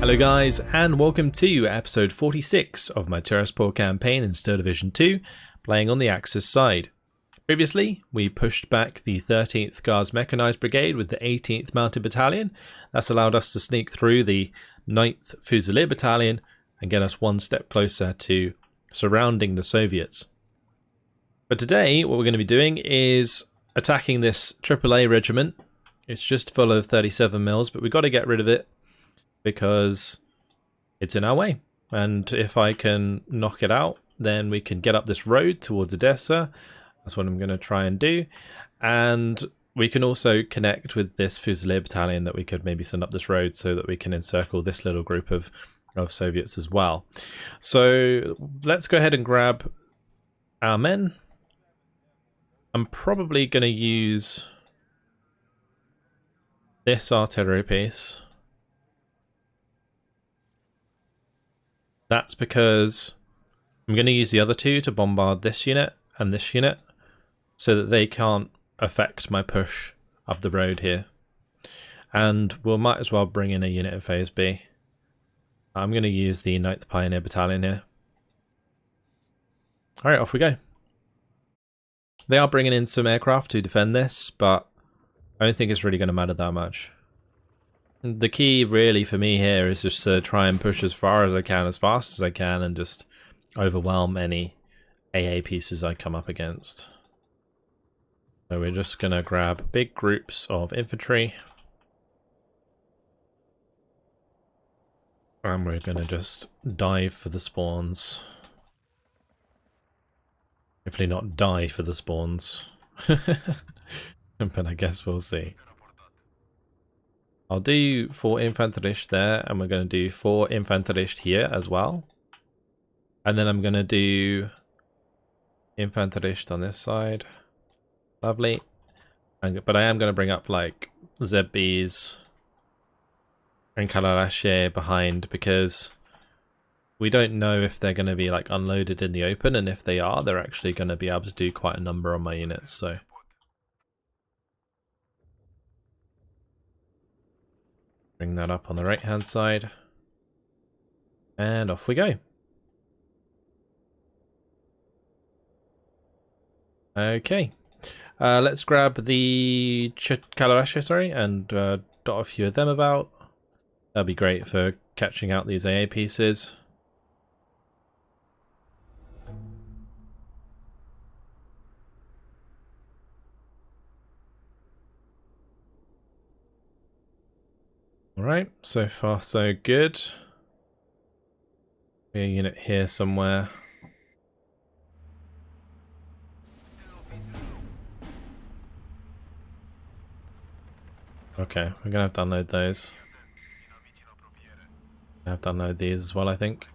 Hello guys, and welcome to episode 46 of my Tiraspol campaign in Steel Division 2, playing on the Axis side. Previously, we pushed back the 13th Guards Mechanized Brigade with the 18th Mounted Battalion. That's allowed us to sneak through the 9th Fusilier Battalion and get us one step closer to surrounding the Soviets. But today, what we're going to be doing is attacking this AAA regiment. It's just full of 37 mils, but we've got to get rid of it, because it's in our way. And if I can knock it out, then we can get up this road towards Odessa. That's what I'm going to try and do. And we can also connect with this Fusilier battalion that we could maybe send up this road so that we can encircle this little group of Soviets as well. So let's go ahead and grab our men. I'm probably going to use this artillery piece. That's because I'm going to use the other two to bombard this unit and this unit so that they can't affect my push up the road here. And we'll might as well bring in a unit of Phase B. I'm going to use the 9th Pioneer Battalion here. Alright, off we go. They are bringing in some aircraft to defend this, but I don't think it's really going to matter that much. The key really for me here is just to try and push as far as I can, as fast as I can, and just overwhelm any AA pieces I come up against. So we're just going to grab big groups of infantry. And we're going to just dive for the spawns. Hopefully not die for the spawns. But I guess we'll see. I'll do 4 Infanterist there, and we're going to do 4 Infanterist here as well. And then I'm going to do Infanterist on this side. Lovely. But I am going to bring up like ZBs and counterattack behind, because we don't know if they're going to be like unloaded in the open, and if they are, they're actually going to be able to do quite a number on my units. So bring that up on the right hand side, and off we go. Okay, let's grab the counterattack, and dot a few of them about. That'll be great for catching out these AA pieces. Alright, so far so good. Be a unit here somewhere. Okay, we're gonna have to unload those. I have to unload these as well, I think.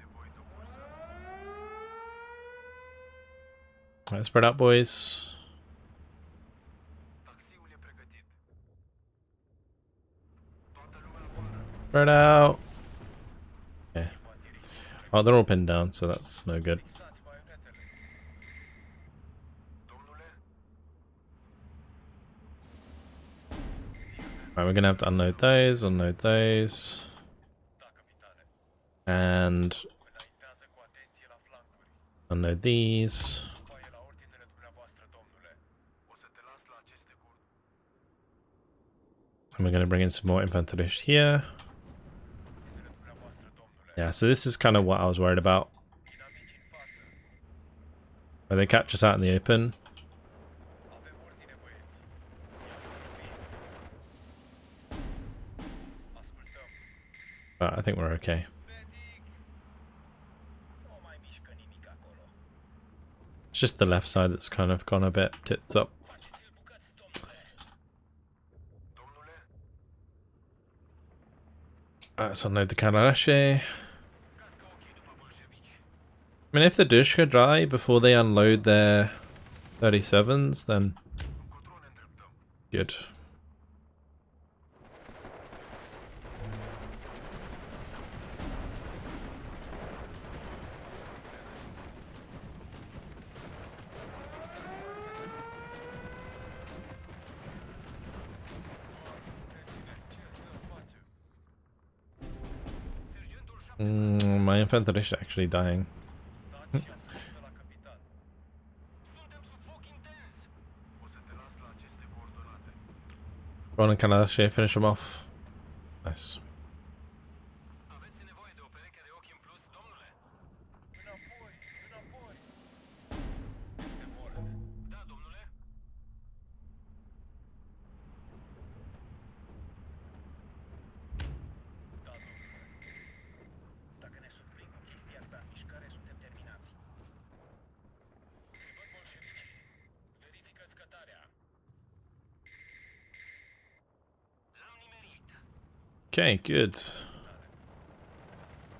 Alright, spread out, boys. Spread out. Okay. Oh, they're all pinned down, so that's no good. Alright, we're gonna have to unload those, and unload these. And we're gonna bring in some more Infanterist here. Yeah, so this is kind of what I was worried about. Where they catch us out in the open. But I think we're okay. It's just the left side that's kind of gone a bit tits up. Let's unload the counterattack. I mean, if the Dushka die before they unload their 37s, then good. My infantry is actually dying. Ron and Canada finish them off. Nice. Okay, good.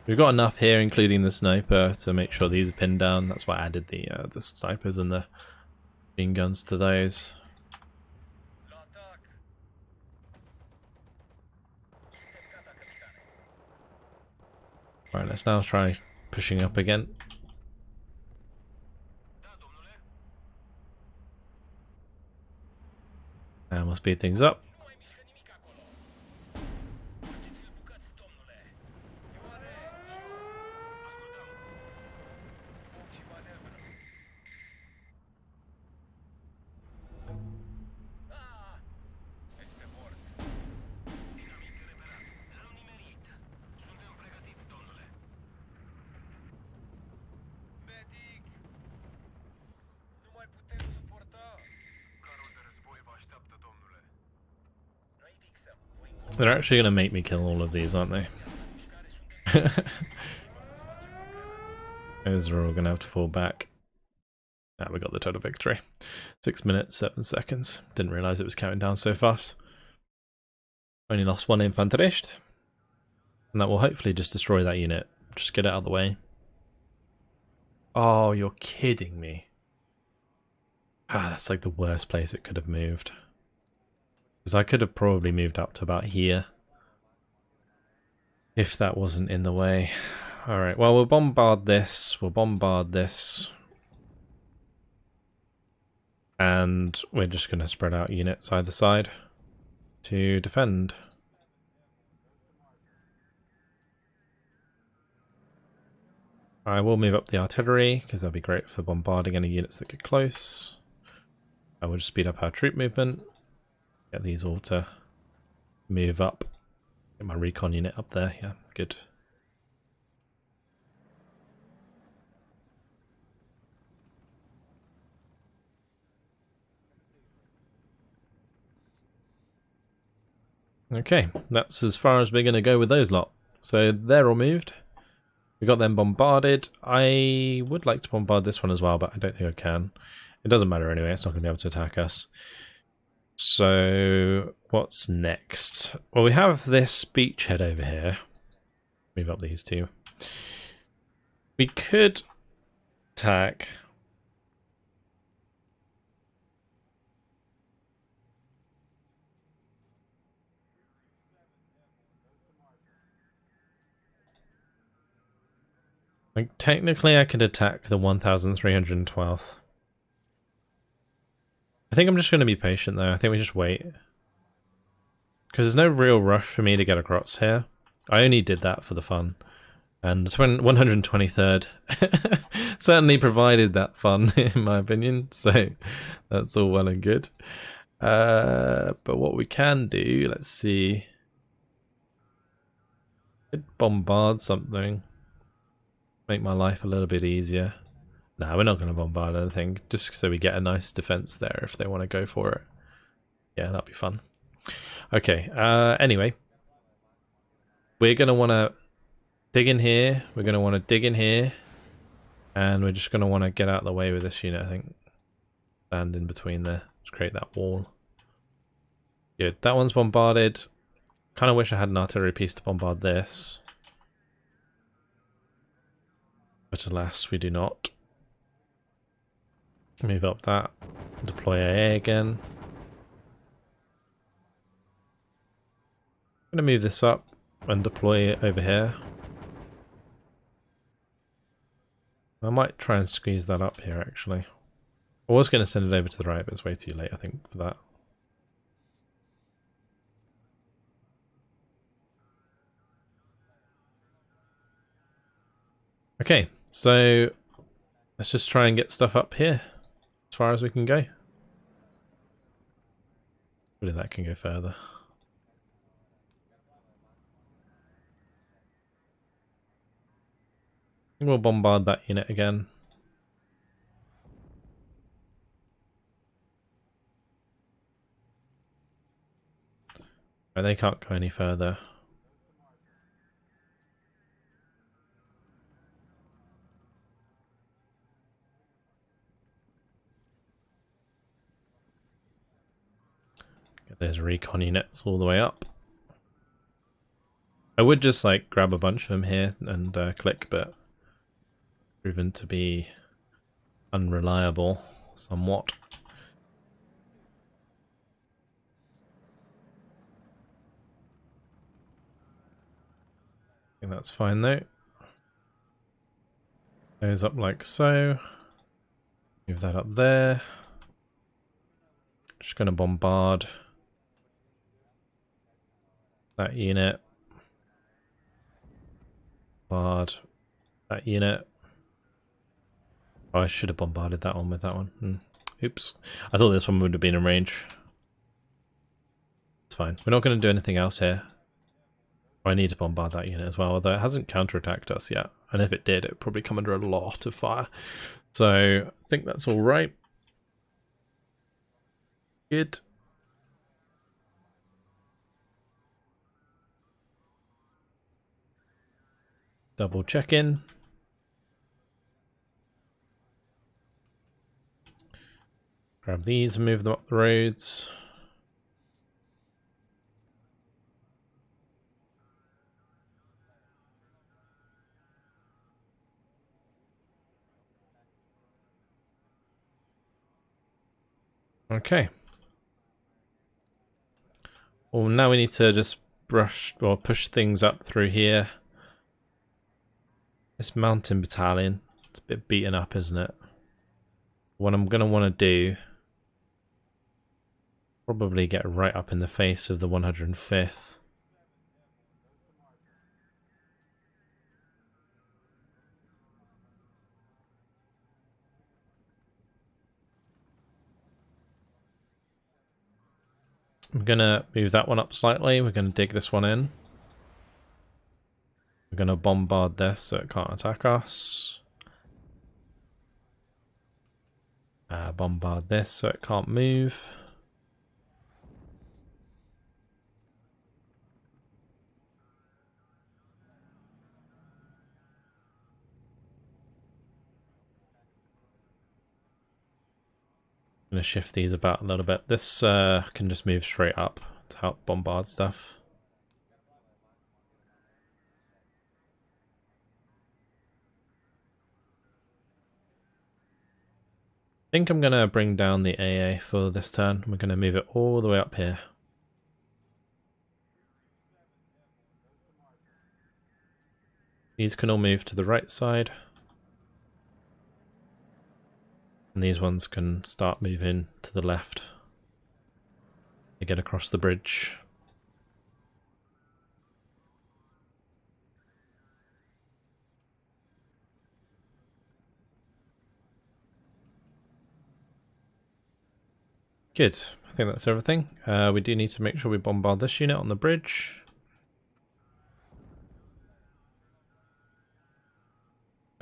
We've got enough here, including the sniper, to make sure these are pinned down. That's why I added the snipers and the machine guns to those. Alright, let's now try pushing up again. And we'll speed things up. They're actually going to make me kill all of these, aren't they? Those are all going to have to fall back. Ah, we got the total victory. 6 minutes, 7 seconds. Didn't realise it was counting down so fast. Only lost one infanterist. And that will hopefully just destroy that unit. Just get it out of the way. Oh, you're kidding me. Ah, that's like the worst place it could have moved. Because I could have probably moved up to about here. If that wasn't in the way. Alright, well, we'll bombard this. We'll bombard this. And we're just going to spread out units either side to defend. I will move up the artillery, because that'll be great for bombarding any units that get close. I will just speed up our troop movement. Get these all to move up. Get my recon unit up there, yeah, good. Okay, that's as far as we're going to go with those lot. So they're all moved. We got them bombarded. I would like to bombard this one as well, but I don't think I can. It doesn't matter anyway, it's not going to be able to attack us. So what's next? Well, we have this beachhead over here. Move up these two. We could attack. Like, technically I could attack the 1312th. I think I'm just going to be patient though. I think we just wait. Because there's no real rush for me to get across here. I only did that for the fun. And the 123rd certainly provided that fun, in my opinion. So that's all well and good. But what we can do, let's see. Bombard something. Make my life a little bit easier. No, we're not going to bombard anything, just so we get a nice defense there if they want to go for it. Yeah, that'd be fun. Okay, anyway. We're going to want to dig in here. We're going to want to dig in here. And we're just going to want to get out of the way with this unit, I think. Stand in between there. Just create that wall. Good, that one's bombarded. Kind of wish I had an artillery piece to bombard this. But alas, we do not. Move up that. Deploy AA again. I'm going to move this up and deploy it over here. I might try and squeeze that up here, actually. I was going to send it over to the right, but it's way too late, I think, for that. Okay, so let's just try and get stuff up here as far as we can go. Hopefully that can go further. We'll bombard that unit again. Oh, they can't go any further. Get those recon units all the way up. I would just like grab a bunch of them here and click, but proven to be unreliable somewhat. I think that's fine though. Goes up like so. Move that up there. Just going to bombard that unit. Bombard that unit. Oh, I should have bombarded that one with that one. Oops. I thought this one would have been in range. It's fine. We're not going to do anything else here. I need to bombard that unit as well, although it hasn't counterattacked us yet. And if it did, it would probably come under a lot of fire. So I think that's all right. Good. Double check in. Grab these and move them up the roads. Okay. Well, now we need to just brush or push things up through here. This mountain battalion, it's a bit beaten up, isn't it? What I'm going to want to do, probably get right up in the face of the 105th. I'm going to move that one up slightly. We're going to dig this one in. We're going to bombard this so it can't attack us. Bombard this so it can't move. I'm going to shift these about a little bit. This can just move straight up to help bombard stuff. I think I'm going to bring down the AA for this turn. We're going to move it all the way up here. These can all move to the right side. And these ones can start moving to the left to get across the bridge. Good. I think that's everything. We do need to make sure we bombard this unit on the bridge.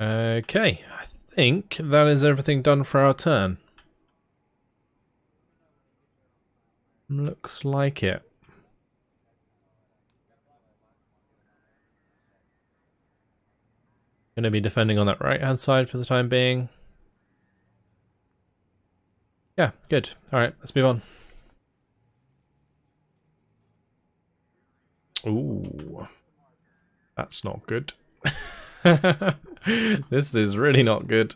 Okay, I think that is everything done for our turn. Looks like it. Going to be defending on that right-hand side for the time being. Yeah, good. Alright, let's move on. Ooh. That's not good. This is really not good.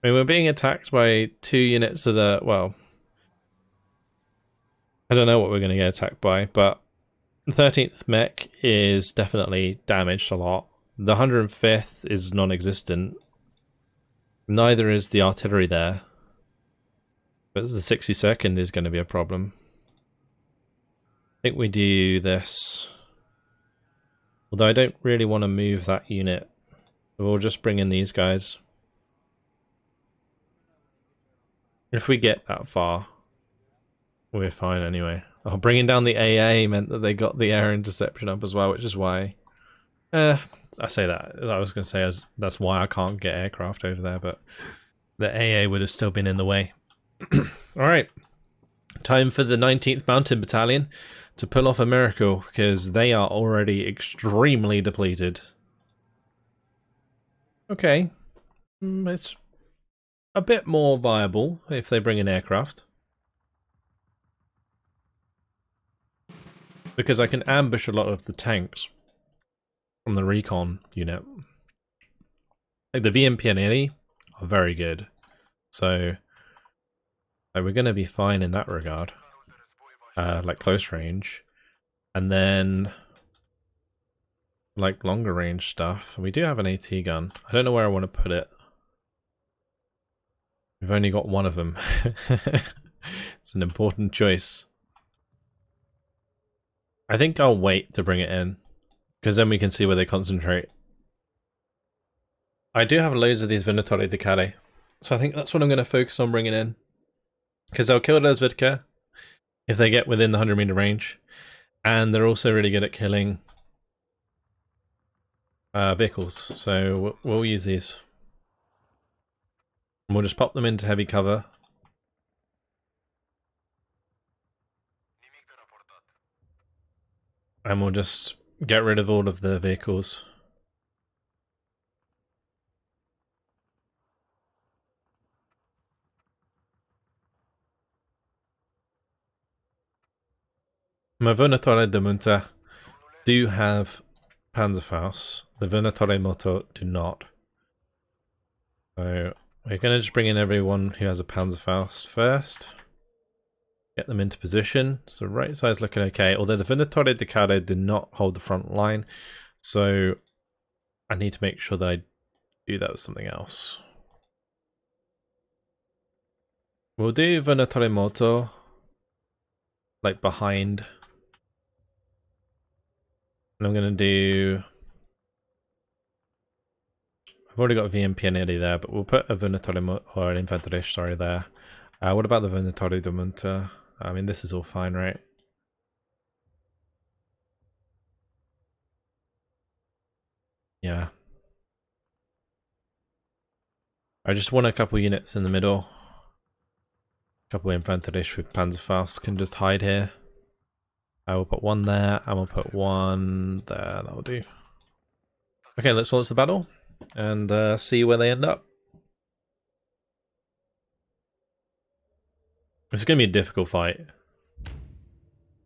I mean, we're being attacked by 2 units that are, well, I don't know what we're going to get attacked by, but the 13th mech is definitely damaged a lot. The 105th is non-existent. Neither is the artillery there. But the 62nd is going to be a problem. I think we do this Although I don't really want to move that unit. So we'll just bring in these guys. If we get that far, we're fine anyway. Oh, bringing down the AA meant that they got the air interception up as well, which is why... I say that. I was going to say that's why I can't get aircraft over there, but the AA would have still been in the way. Alright. Time for the 19th Mountain Battalion to pull off a miracle, because they are already extremely depleted. Okay. It's a bit more viable if they bring an aircraft. Because I can ambush a lot of the tanks from the recon unit. Like the VMPNE are very good. So like, we're going to be fine in that regard. Like close range. And then like longer range stuff. We do have an AT gun. I don't know where I want to put it. We've only got one of them. It's an important choice. I think I'll wait to bring it in, because then we can see where they concentrate. I do have loads of these Venatori Decade, so I think that's what I'm going to focus on bringing in. Because they'll kill Desvidka if they get within the 100-meter range, and they're also really good at killing vehicles, so we'll use these. And we'll just pop them into heavy cover. And we'll just get rid of all of the vehicles. My Venatore de Munta do have Panzerfaust. The Venatore Moto do not. So we're going to just bring in everyone who has a Panzerfaust first. Get them into position. So right side's looking okay. Although the Venatore Decade did not hold the front line. So I need to make sure that I do that with something else. We'll do Venatore Moto like behind. And I'm going to do... I've already got a VMPNE there, but we'll put a Venatore or an Infanterie, sorry, there. What about the Venatore de Munta? I mean, this is all fine, right? Yeah. I just want a couple units in the middle. A couple Infanterie with Panzerfaust can just hide here. I will put one there, and we'll put one there. That'll do. Okay, let's launch the battle and see where they end up. It's going to be a difficult fight,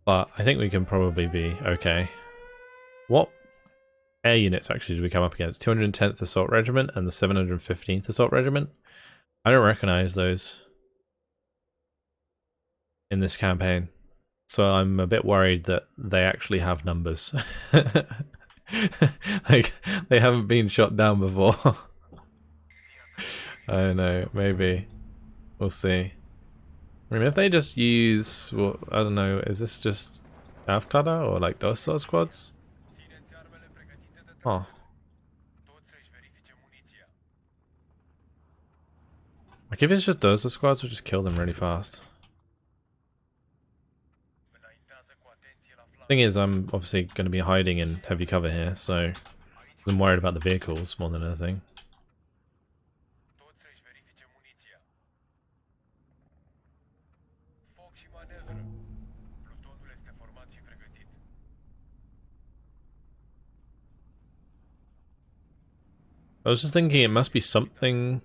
but I think we can probably be okay. What air units actually did we come up against? 210th Assault Regiment and the 715th Assault Regiment? I don't recognize those in this campaign, so I'm a bit worried that they actually have numbers. Like, they haven't been shot down before. I don't know, maybe. We'll see. I mean, if they just use, well, I don't know, is this just Avkada or like Dosa squads? Oh. Like, if it's just Dosa squads, we'll just kill them really fast. Thing is, I'm obviously going to be hiding in heavy cover here, so I'm worried about the vehicles more than anything. I was just thinking it must be something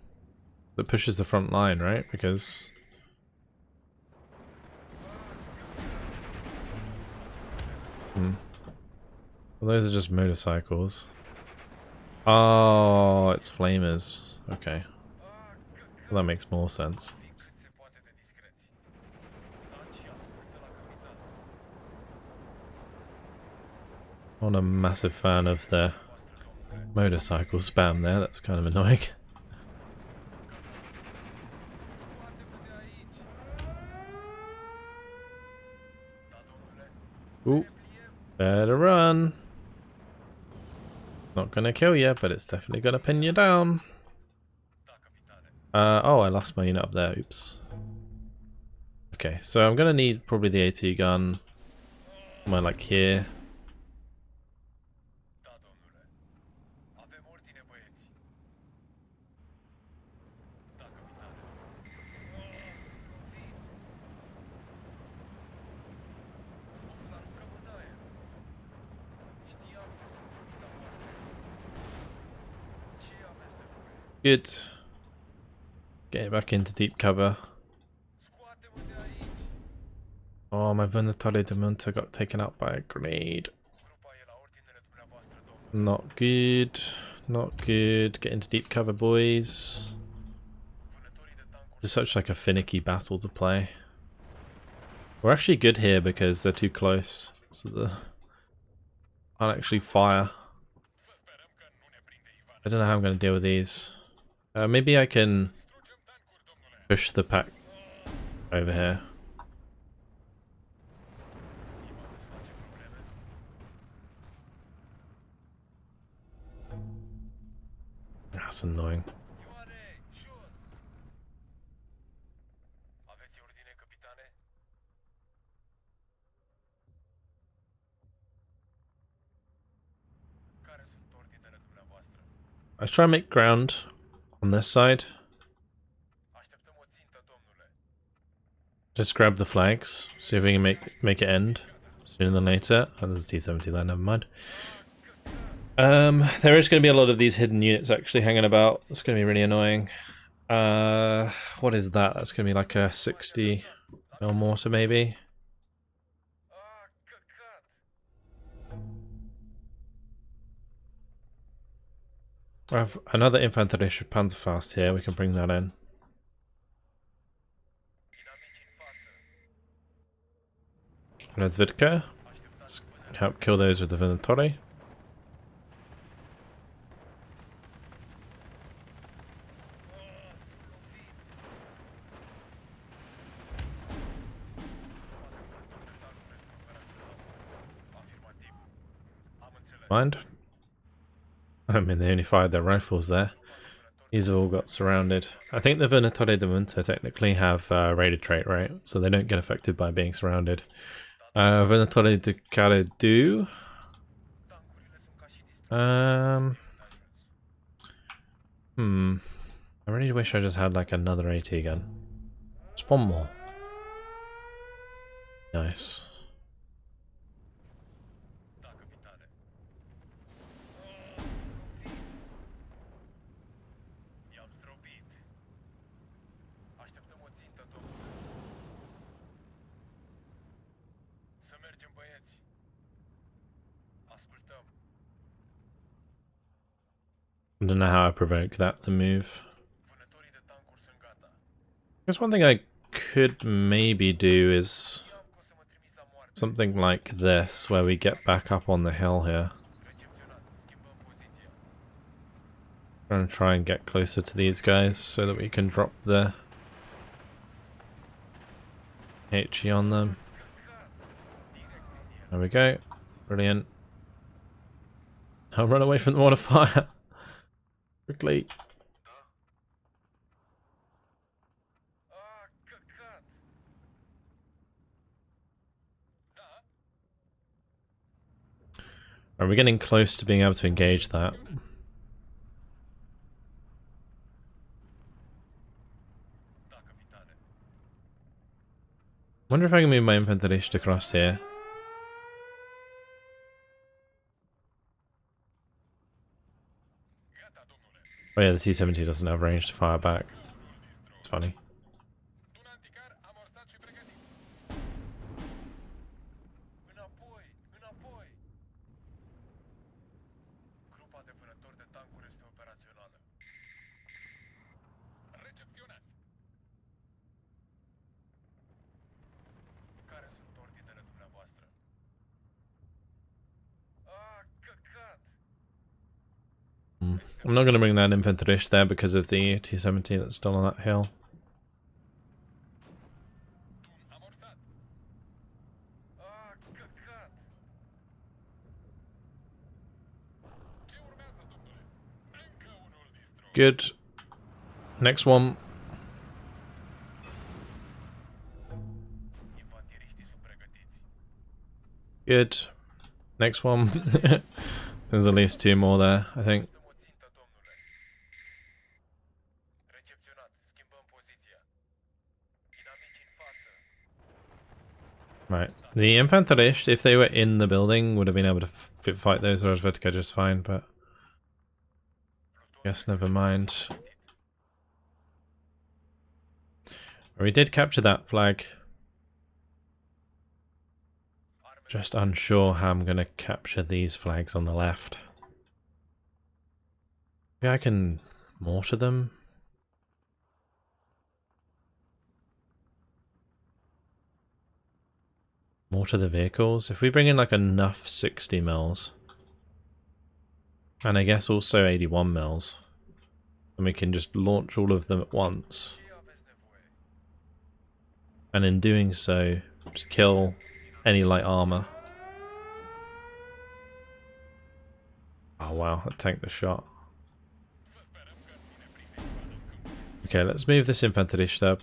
that pushes the front line, right? Because... Well, those are just motorcycles. Oh, it's flamers. Okay. Well, that makes more sense. I'm not a massive fan of the motorcycle spam there, that's kind of annoying. Ooh, better run. gonna kill you, but it's definitely gonna pin you down. Oh, I lost my unit up there. Oops. Okay, so I'm gonna need probably the AT gun. Somewhere like here. Good. Get back into deep cover. Oh, my Venatore de Munta got taken out by a grenade. Not good. Not good. Get into deep cover, boys. It's such like a finicky battle to play. We're actually good here because they're too close, so they can't actually fire. I don't know how I'm going to deal with these. Maybe I can push the pack over here. That's annoying. Let's try and make ground on this side. Just grab the flags, see if we can make it end sooner than later. Oh, there's a T-70 there, never mind. There is going to be a lot of these hidden units actually hanging about. It's going to be really annoying. What is that? That's going to be like a 60 mil mortar maybe. I have another Infanterische Panzerfaust here, we can bring that in. Razvidka. Let's help kill those with the Venatori. Mind. I mean, they only fired their rifles there. These have all got surrounded. I think the Venatore de Munta technically have raided trait, right? So they don't get affected by being surrounded. Venatore de Caredu. I really wish I just had like another AT gun. Just one more. Nice. I don't know how I provoke that to move. I guess one thing I could maybe do is something like this, where we get back up on the hill here. I'm gonna try and get closer to these guys so that we can drop the HE on them. There we go. Brilliant. I'll run away from the water fire. Quickly. Are we getting close to being able to engage that? Wonder if I can move my Infanterist across here. Oh yeah, the T-70 doesn't have range to fire back. It's funny. I'm not going to bring that Infanterist there because of the T-70 that's still on that hill. Good. Next one. Good. Next one. There's at least 2 more there, I think. Right. The Infanterist, if they were in the building, would have been able to fight those Rozvedka just fine, but guess never mind. We did capture that flag. Just unsure how I'm going to capture these flags on the left. Maybe I can mortar them? Mortar the vehicles? If we bring in like enough 60 mils, and I guess also 81 mils, then we can just launch all of them at once. And in doing so, just kill any light armor. Oh wow, that tanked the shot. Okay, let's move this Infanterist up.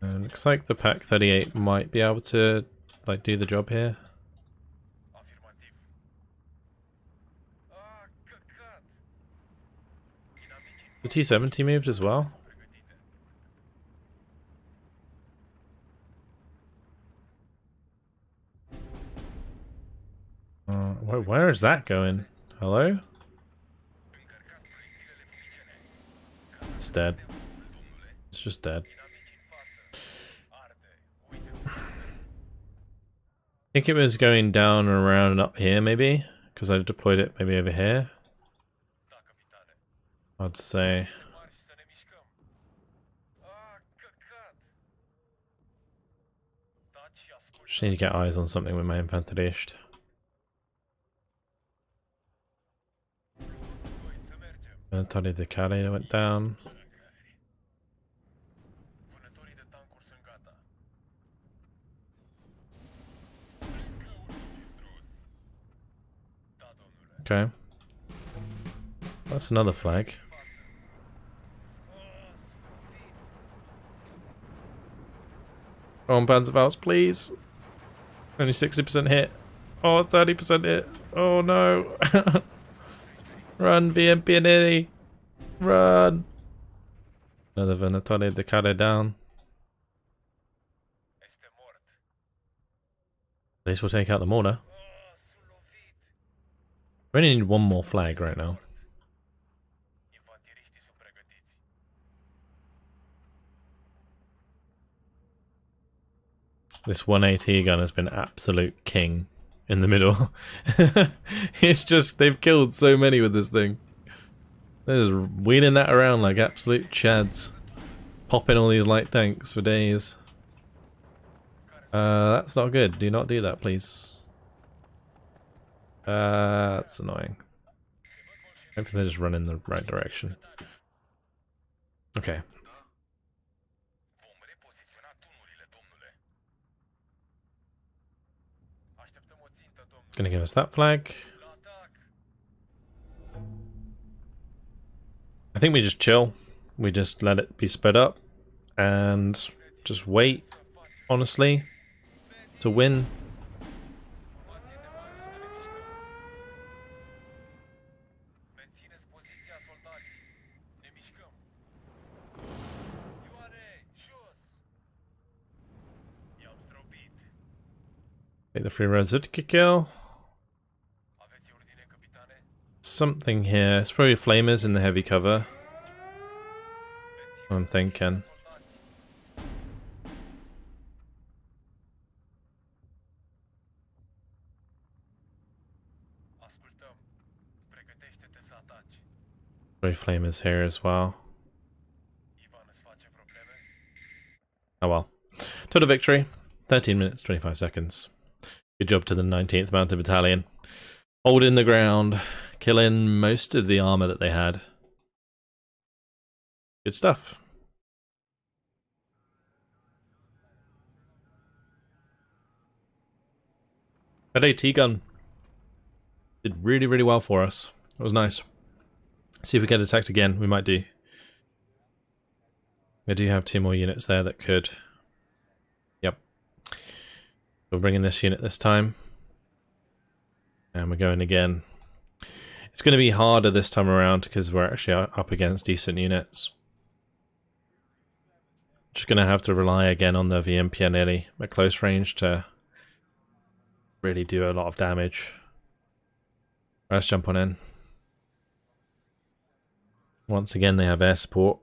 Looks like the Pack 38 might be able to like do the job here. The T-70 moved as well. Where is that going? Hello? It's dead. It's just dead. I think it was going down and around and up here maybe, because I deployed it maybe over here. I'd say. Just need to get eyes on something with my Infanterist. Consolidating went down. Okay. That's another flag. Come on, Panzerfaust, please. Only 60% hit. Oh, 30% hit. Oh no. Run, VMPNE. Run. Another Venatore Decade down. At least we'll take out the mortar. We only need 1 more flag right now. This 180 gun has been absolute king in the middle. It's just, they've killed so many with this thing. They're just wheeling that around like absolute chads. Popping all these light tanks for days. That's not good. Do not do that, please. That's annoying. Hopefully they just run in the right direction. Okay. It's gonna give us that flag. I think we just chill. We just let it be sped up and just wait, honestly, to win. Take the free Rozvedka kill. Something here. It's probably flamers in the heavy cover. I'm thinking. Probably flamers here as well. Oh well. Total victory. 13 minutes, 25 seconds. Good job to the 19th Mounted Battalion. Holding the ground. Killing most of the armor that they had. Good stuff. That AT gun did really, really well for us. It was nice. See if we get attacked again. We might do. I do have 2 more units there that could. Yep. We're bringing this unit this time. And we're going again. It's going to be harder this time around because we're actually up against decent units. Just going to have to rely again on the VM Pianelli at close range to really do a lot of damage. Let's jump on in. Once again, they have air support.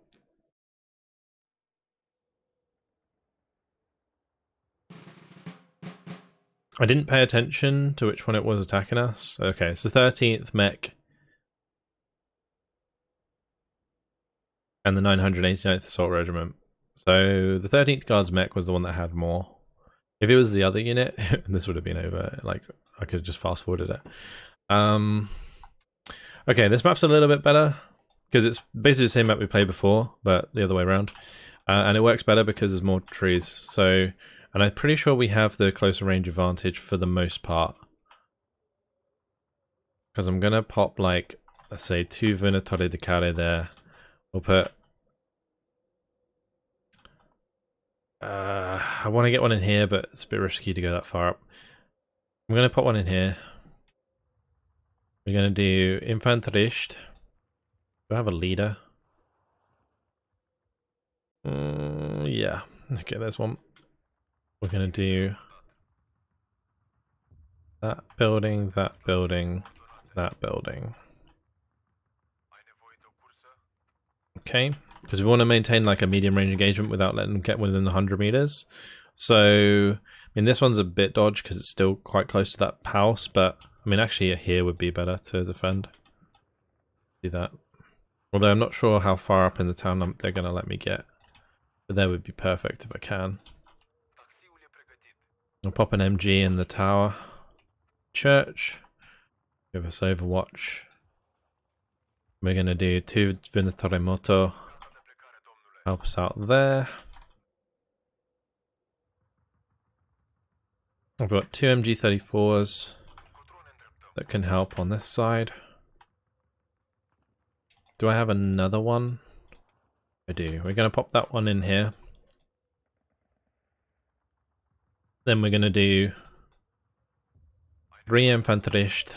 I didn't pay attention to which one it was attacking us. Okay, it's the 13th mech. And the 989th Assault Regiment. So the 13th Guards mech was the one that had more. If it was the other unit, this would have been over. Like, I could have just fast forwarded it. Okay, this map's a little bit better. Because it's basically the same map we played before, but the other way around. And it works better because there's more trees. So, and I'm pretty sure we have the closer range advantage for the most part. Because I'm going to pop, like, let's say 2 Venatori di Care there. We'll put... I want to get one in here, but it's a bit risky to go that far up. I'm going to put one in here. We're going to do Infanterist. Do I have a leader? Yeah. Okay, there's one. We're going to do that building, that building, that building. Okay, because we want to maintain like a medium range engagement without letting them get within the 100 meters. So, I mean, this one's a bit dodge because it's still quite close to that house, but I mean, actually here would be better to defend. Do that. Although I'm not sure how far up in the town they're going to let me get. But there would be perfect if I can. I'll pop an MG in the tower. Church. Give us Overwatch. We're going to do 2 Venatori Moto. Help us out there. I've got 2 MG34s that can help on this side. Do I have another one? I do. We're going to pop that one in here. Then we're going to do 3 Infanterist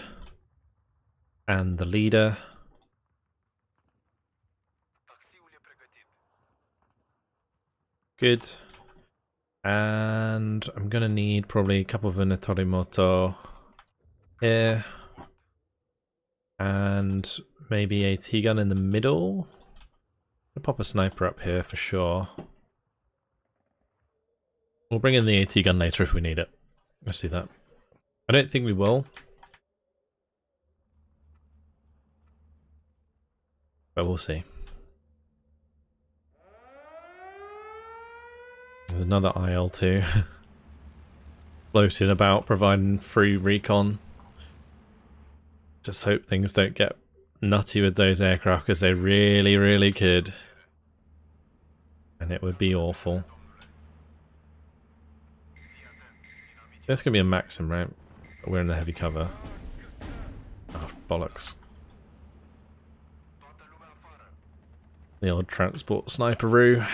and the leader. Good. And I'm going to need probably a couple of Venatori Moto here. And maybe a T-gun in the middle. I'll pop a sniper up here for sure. We'll bring in the AT gun later if we need it. Let's see that. I don't think we will. But we'll see. There's another IL-2 floating about providing free recon. Just hope things don't get nutty with those aircraft because they really, really could. And it would be awful. There's going to be a Maxim, right? We're in the heavy cover. Oh, bollocks. The old transport sniperoo.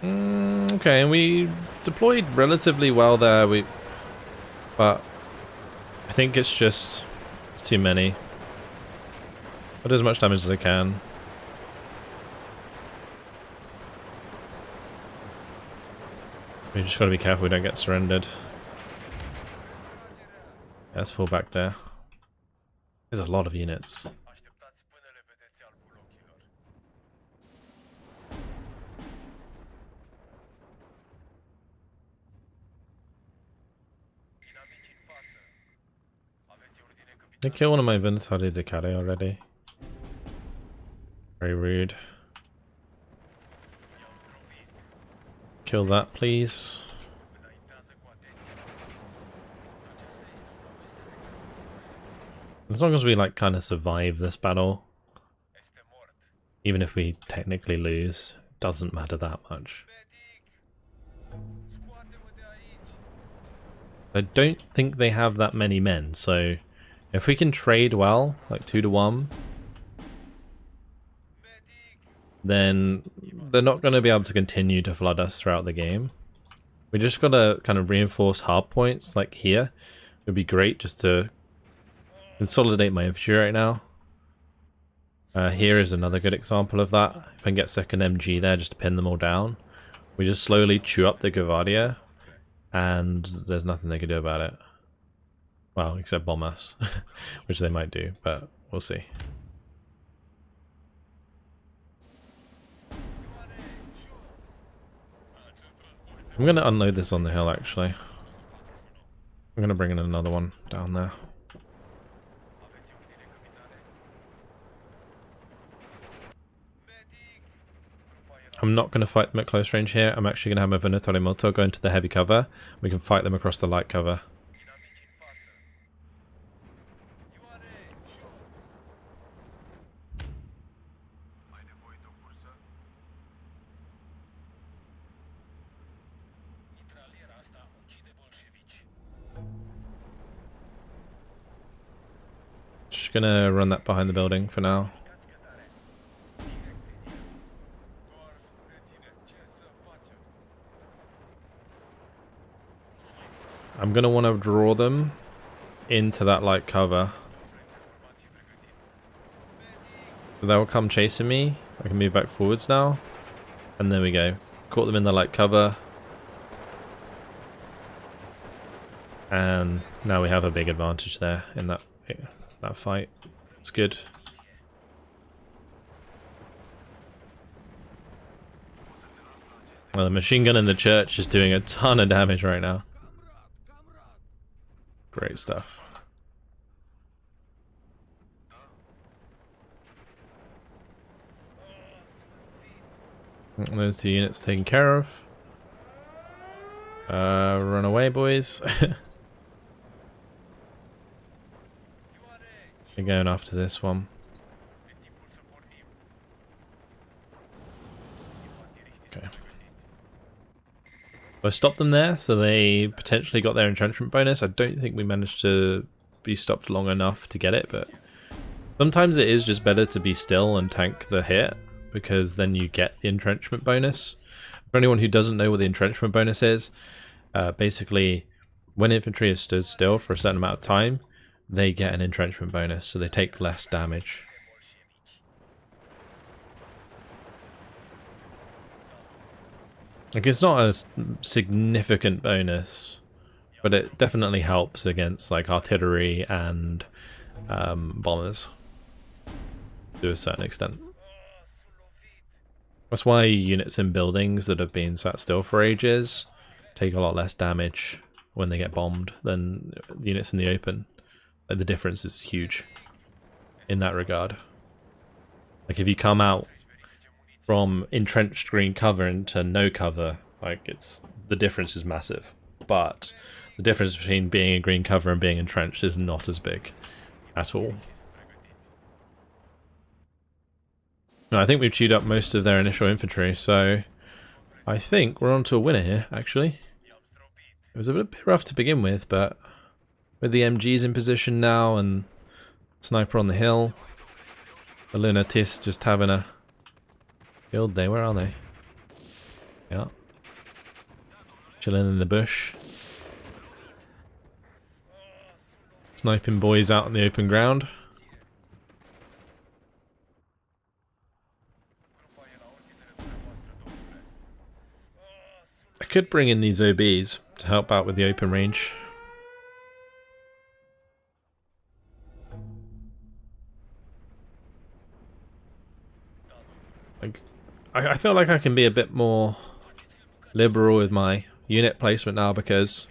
Okay, and we deployed relatively well there. But I think it's too many. I'll do as much damage as I can. We just gotta be careful we don't get surrendered. Yeah, let's fall back there. There's a lot of units. They kill one of my Venatori di Care already. Very rude. Kill that, please. As long as we like kind of survive this battle, even if we technically lose, it doesn't matter that much. I don't think they have that many men, so If we can trade well, like 2-to-1, then they're not going to be able to continue to flood us throughout the game. We just got to kind of reinforce hard points, like here. It would be great just to consolidate my infantry right now. Here is another good example of that. If I can get second MG there just to pin them all down. We just slowly chew up the Guardia, and there's nothing they can do about it. Well, except bomb us, which they might do, but we'll see. I'm going to unload this on the hill, actually. I'm going to bring in another one down there. I'm not going to fight them at close range here. I'm actually going to have my Venatore Moto go into the heavy cover. We can fight them across the light cover. Just going to run that behind the building for now. I'm going to want to draw them into that light cover. They'll come chasing me. I can move back forwards now. And there we go. Caught them in the light cover. And now we have a big advantage there in that fight. It's good. Well, the machine gun in the church is doing a ton of damage right now. Great stuff. Those two units taken care of. Run away, boys. We're going after this one. Okay. I stopped them there, so they potentially got their entrenchment bonus. I don't think we managed to be stopped long enough to get it, but sometimes it is just better to be still and tank the hit, because then you get the entrenchment bonus. For anyone who doesn't know what the entrenchment bonus is, basically when infantry is stood still for a certain amount of time, they get an entrenchment bonus, so they take less damage. Like, it's not a significant bonus, but it definitely helps against like artillery and bombers to a certain extent. That's why units in buildings that have been sat still for ages take a lot less damage when they get bombed than units in the open. Like, the difference is huge in that regard. Like, if you come out from entrenched green cover into no cover, like, the difference is massive. But the difference between being in green cover and being entrenched is not as big at all. No, I think we've chewed up most of their initial infantry, so I think we're on to a winner here, actually. It was a bit rough to begin with, but with the MGs in position now and sniper on the hill, the Lunatis just having a field day. Where are they? Yeah. Chilling in the bush. Sniping boys out in the open ground. I could bring in these OBs to help out with the open range. I feel like I can be a bit more liberal with my unit placement now, because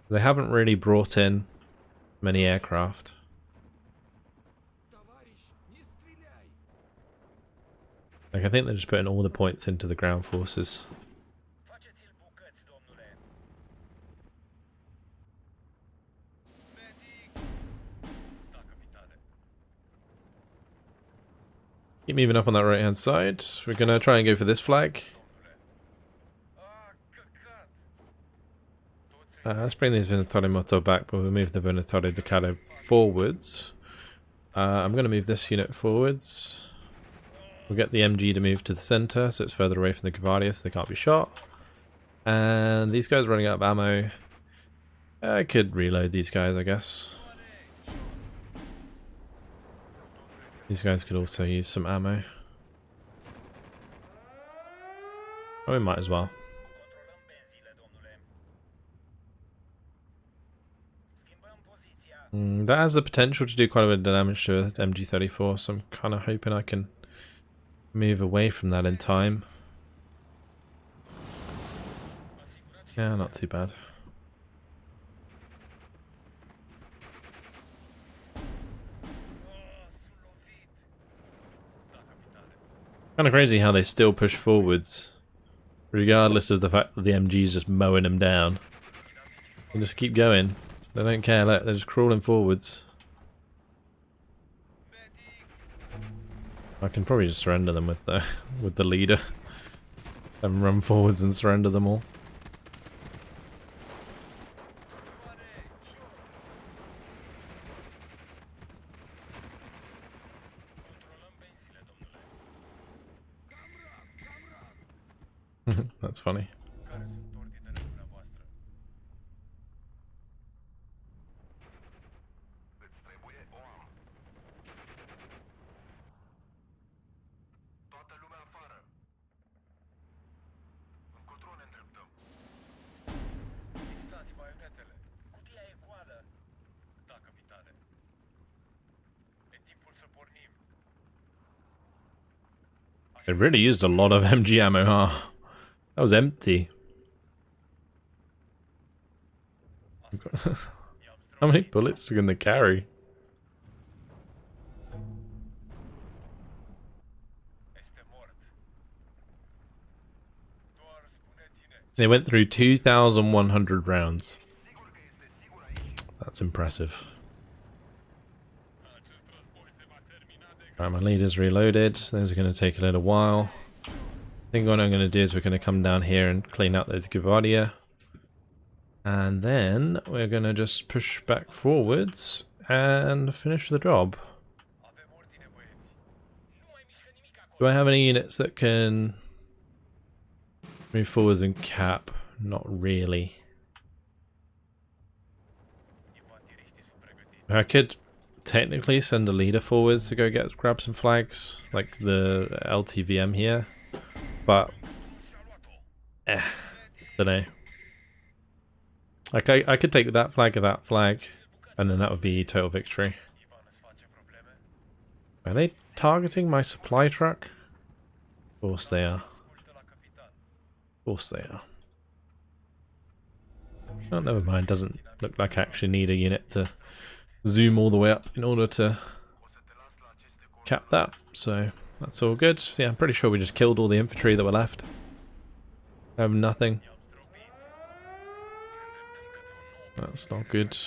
they haven't really brought in many aircraft. Like, I think they're just putting all the points into the ground forces. Keep moving up on that right hand side. We're gonna try and go for this flag. Let's bring these Venatori Moto back, but we'll move the Venatori Ducato forwards. I'm going to move this unit forwards. We'll get the MG to move to the center, so it's further away from the Guardia, so they can't be shot. And these guys are running out of ammo. I could reload these guys, I guess. These guys could also use some ammo. Oh, we might as well. That has the potential to do quite a bit of damage to MG34, so I'm kind of hoping I can move away from that in time. Yeah, not too bad. Kind of crazy how they still push forwards, regardless of the fact that the MG is just mowing them down. They just keep going. They don't care, they're just crawling forwards. I can probably just surrender them with the leader. And run forwards and surrender them all. That's funny. They really used a lot of MG ammo, huh? That was empty. How many bullets are gonna carry? They went through 2,100 rounds. That's impressive. Right, my leader's reloaded. Those are going to take a little while. I think what I'm going to do is we're going to come down here and clean out those Guardia. And then we're going to just push back forwards and finish the job. Do I have any units that can move forwards and cap? Not really. I could technically send a leader forwards to go grab some flags, like the LTVM here, but don't know. Like I could take that flag or that flag, and then that would be total victory. Are they targeting my supply truck? Of course they are. Of course they are. Oh, never mind. Doesn't look like I actually need a unit to zoom all the way up in order to cap that, so that's all good. Yeah, I'm pretty sure we just killed all the infantry that were left. I have nothing. That's not good.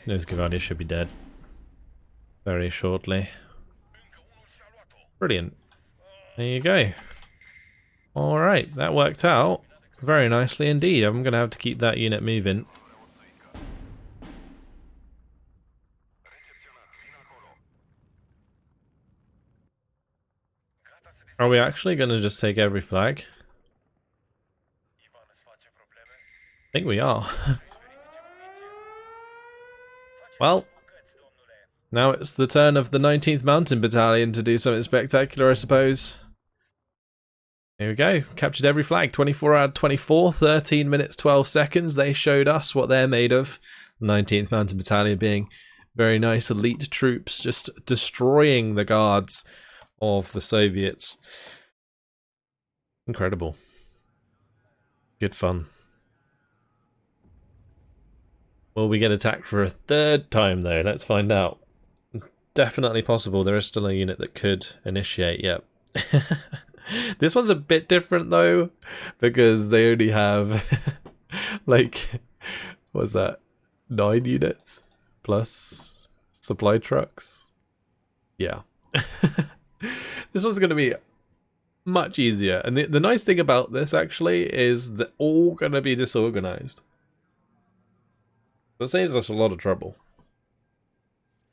Those Guardia should be dead very shortly. Brilliant. There you go. Alright, that worked out very nicely indeed. I'm going to have to keep that unit moving. Are we actually going to just take every flag? I think we are. Well, now it's the turn of the 19th Mountain Battalion to do something spectacular, I suppose. Here we go. Captured every flag. 24 out of 24. 13 minutes, 12 seconds. They showed us what they're made of. The 19th Mountain Battalion being very nice elite troops, just destroying the guards of the Soviets. Incredible. Good fun. Will we get attacked for a third time, though? Let's find out. Definitely possible. There is still a unit that could initiate. Yep. This one's a bit different, though, because they only have, like, what's that? 9 units plus supply trucks? Yeah. This one's going to be much easier. And the nice thing about this, actually, is they're all going to be disorganized. That saves us a lot of trouble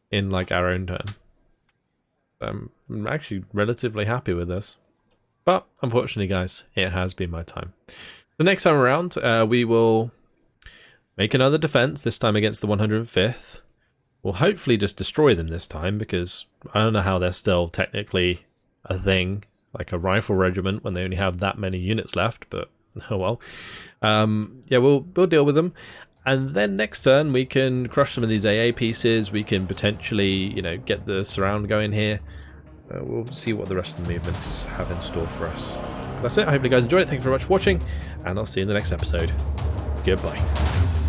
in, like, our own turn. I'm actually relatively happy with this. But, unfortunately, guys, it has been my time. The next time around, we will make another defense, this time against the 105th. We'll hopefully just destroy them this time, because I don't know how they're still technically a thing, like a rifle regiment, when they only have that many units left, but oh well. Yeah, we'll deal with them. And then next turn, we can crush some of these AA pieces. We can potentially, you know, get the surround going here. We'll see what the rest of the movements have in store for us. That's it. I hope you guys enjoyed it. Thank you very much for watching, and I'll see you in the next episode. Goodbye.